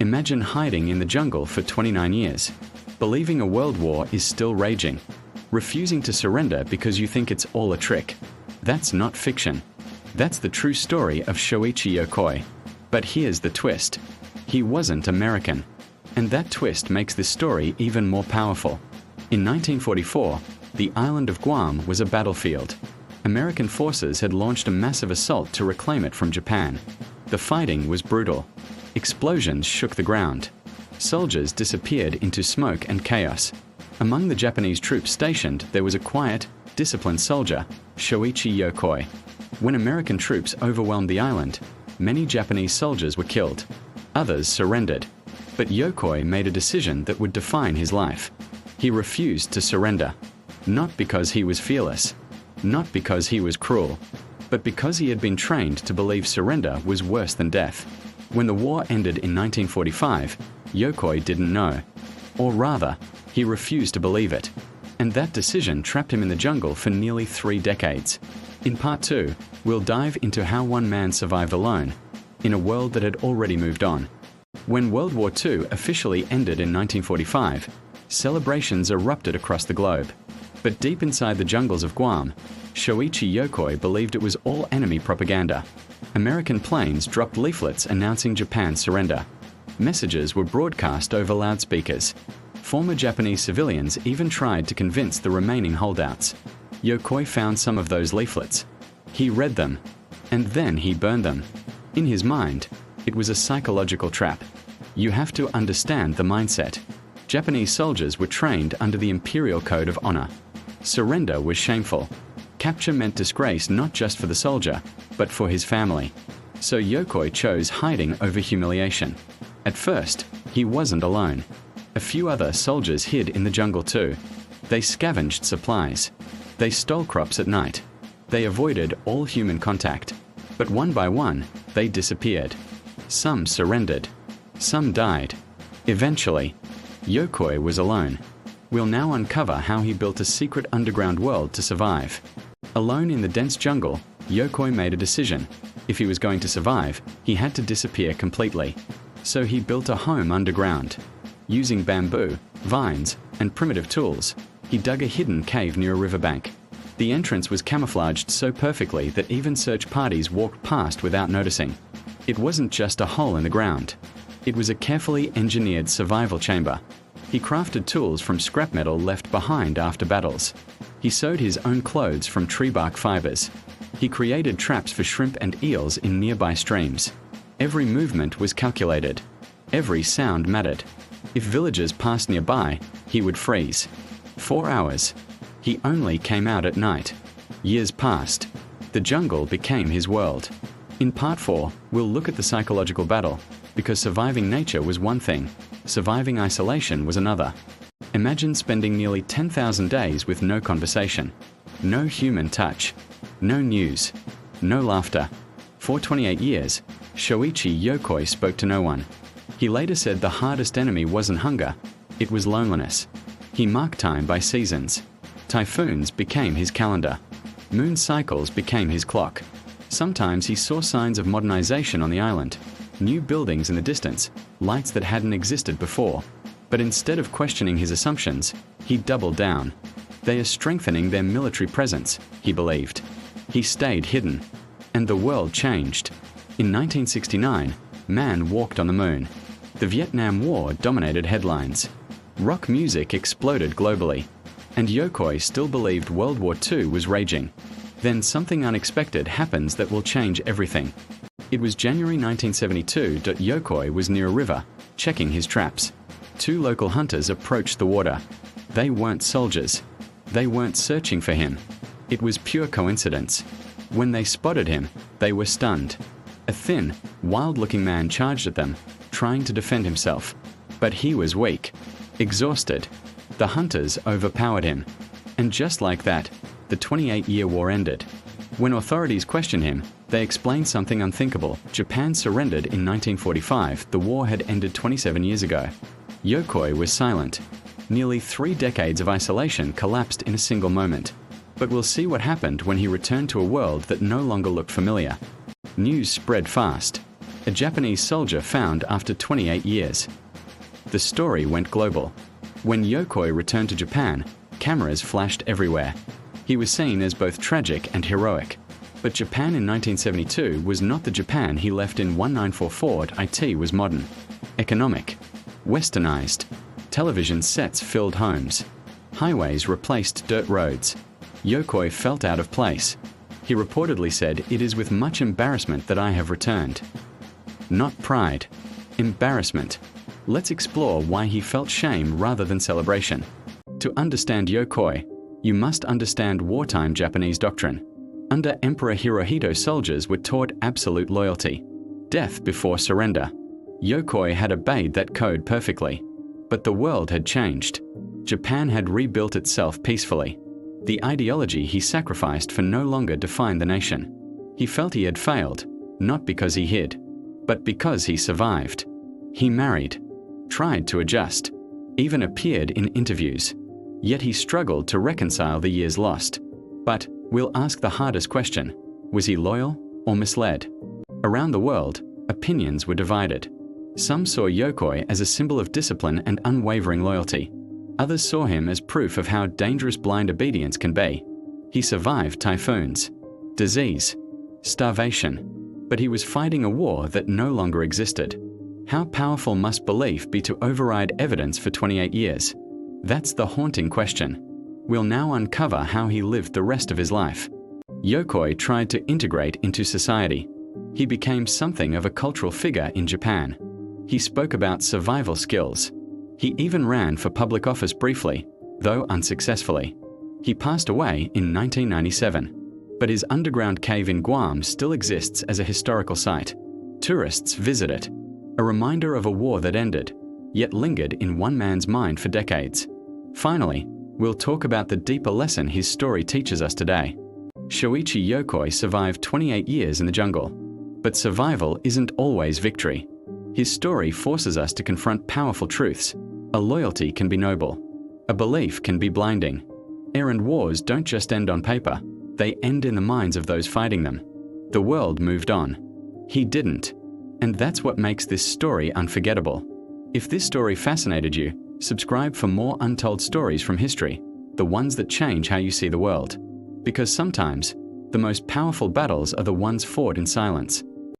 Imagine hiding in the jungle for 29 years, believing a world war is still raging, refusing to surrender because you think it's all a trick. That's not fiction. That's the true story of Shoichi Yokoi. But here's the twist. He wasn't American. And that twist makes this story even more powerful. In 1944, the island of Guam was a battlefield. American forces had launched a massive assault to reclaim it from Japan. The fighting was brutal. Explosions shook the ground. Soldiers disappeared into smoke and chaos. Among the Japanese troops stationed, there was a quiet, disciplined soldier, Shoichi Yokoi. When American troops overwhelmed the island, many Japanese soldiers were killed. Others surrendered. But Yokoi made a decision that would define his life. He refused to surrender. Not because he was fearless. Not because he was cruel. But because he had been trained to believe surrender was worse than death. When the war ended in 1945, Yokoi didn't know. Or rather, he refused to believe it. And that decision trapped him in the jungle for nearly 3 decades. In Part 2, we'll dive into how one man survived alone, in a world that had already moved on. When World War II officially ended in 1945, celebrations erupted across the globe. But deep inside the jungles of Guam, Shoichi Yokoi believed it was all enemy propaganda. American planes dropped leaflets announcing Japan's surrender. Messages were broadcast over loudspeakers. Former Japanese civilians even tried to convince the remaining holdouts. Yokoi found some of those leaflets. He read them, and then he burned them. In his mind, it was a psychological trap. You have to understand the mindset. Japanese soldiers were trained under the Imperial Code of Honor. Surrender was shameful. Capture meant disgrace not just for the soldier, but for his family. So Yokoi chose hiding over humiliation. At first, he wasn't alone. A few other soldiers hid in the jungle too. They scavenged supplies. They stole crops at night. They avoided all human contact. But one by one, they disappeared. Some surrendered. Some died. Eventually, Yokoi was alone. We'll now uncover how he built a secret underground world to survive. Alone in the dense jungle, Yokoi made a decision. If he was going to survive, he had to disappear completely. So he built a home underground. Using bamboo, vines, and primitive tools, he dug a hidden cave near a riverbank. The entrance was camouflaged so perfectly that even search parties walked past without noticing. It wasn't just a hole in the ground. It was a carefully engineered survival chamber. He crafted tools from scrap metal left behind after battles. He sewed his own clothes from tree bark fibers. He created traps for shrimp and eels in nearby streams. Every movement was calculated. Every sound mattered. If villagers passed nearby, he would freeze. 4 hours. He only came out at night. Years passed. The jungle became his world. In Part 4, we'll look at the psychological battle, because surviving nature was one thing, surviving isolation was another. Imagine spending nearly 10,000 days with no conversation, no human touch, no news, no laughter. For 28 years, Shoichi Yokoi spoke to no one. He later said the hardest enemy wasn't hunger, it was loneliness. He marked time by seasons. Typhoons became his calendar. Moon cycles became his clock. Sometimes he saw signs of modernization on the island. New buildings in the distance, lights that hadn't existed before. But instead of questioning his assumptions, he doubled down. They are strengthening their military presence, he believed. He stayed hidden. And the world changed. In 1969, man walked on the moon. The Vietnam War dominated headlines. Rock music exploded globally. And Yokoi still believed World War II was raging. Then something unexpected happens that will change everything. It was January 1972. Yokoi was near a river, checking his traps. 2 local hunters approached the water. They weren't soldiers. They weren't searching for him. It was pure coincidence. When they spotted him, they were stunned. A thin, wild-looking man charged at them, trying to defend himself. But he was weak, exhausted. The hunters overpowered him. And just like that, the 28-year war ended. When authorities questioned him, they explained something unthinkable. Japan surrendered in 1945. The war had ended 27 years ago. Yokoi was silent. Nearly 3 decades of isolation collapsed in a single moment. But we'll see what happened when he returned to a world that no longer looked familiar. News spread fast. a Japanese soldier found after 28 years. The story went global. When Yokoi returned to Japan, cameras flashed everywhere. He was seen as both tragic and heroic. But Japan in 1972 was not the Japan he left in 1944. It was modern, economic, westernized. Television sets filled homes. Highways replaced dirt roads. Yokoi felt out of place. He reportedly said, "It is with much embarrassment that I have returned." Not pride, embarrassment. Let's explore why he felt shame rather than celebration. To understand Yokoi, you must understand wartime Japanese doctrine. Under Emperor Hirohito, soldiers were taught absolute loyalty, death before surrender. Yokoi had obeyed that code perfectly. But the world had changed. Japan had rebuilt itself peacefully. The ideology he sacrificed for no longer defined the nation. He felt he had failed, not because he hid, but because he survived. He married, tried to adjust, even appeared in interviews. Yet he struggled to reconcile the years lost. But we'll ask the hardest question: was he loyal or misled? Around the world, opinions were divided. Some saw Yokoi as a symbol of discipline and unwavering loyalty. Others saw him as proof of how dangerous blind obedience can be. He survived typhoons, disease, starvation, but he was fighting a war that no longer existed. How powerful must belief be to override evidence for 28 years? That's the haunting question. We'll now uncover how he lived the rest of his life. Yokoi tried to integrate into society. He became something of a cultural figure in Japan. He spoke about survival skills. He even ran for public office briefly, though unsuccessfully. He passed away in 1997, but his underground cave in Guam still exists as a historical site. Tourists visit it, a reminder of a war that ended, yet lingered in one man's mind for decades. Finally, we'll talk about the deeper lesson his story teaches us today. Shoichi Yokoi survived 28 years in the jungle. But survival isn't always victory. His story forces us to confront powerful truths. A loyalty can be noble. A belief can be blinding. Errand wars don't just end on paper. They end in the minds of those fighting them. The world moved on. He didn't. And that's what makes this story unforgettable. If this story fascinated you, subscribe for more untold stories from history, the ones that change how you see the world. Because sometimes, the most powerful battles are the ones fought in silence.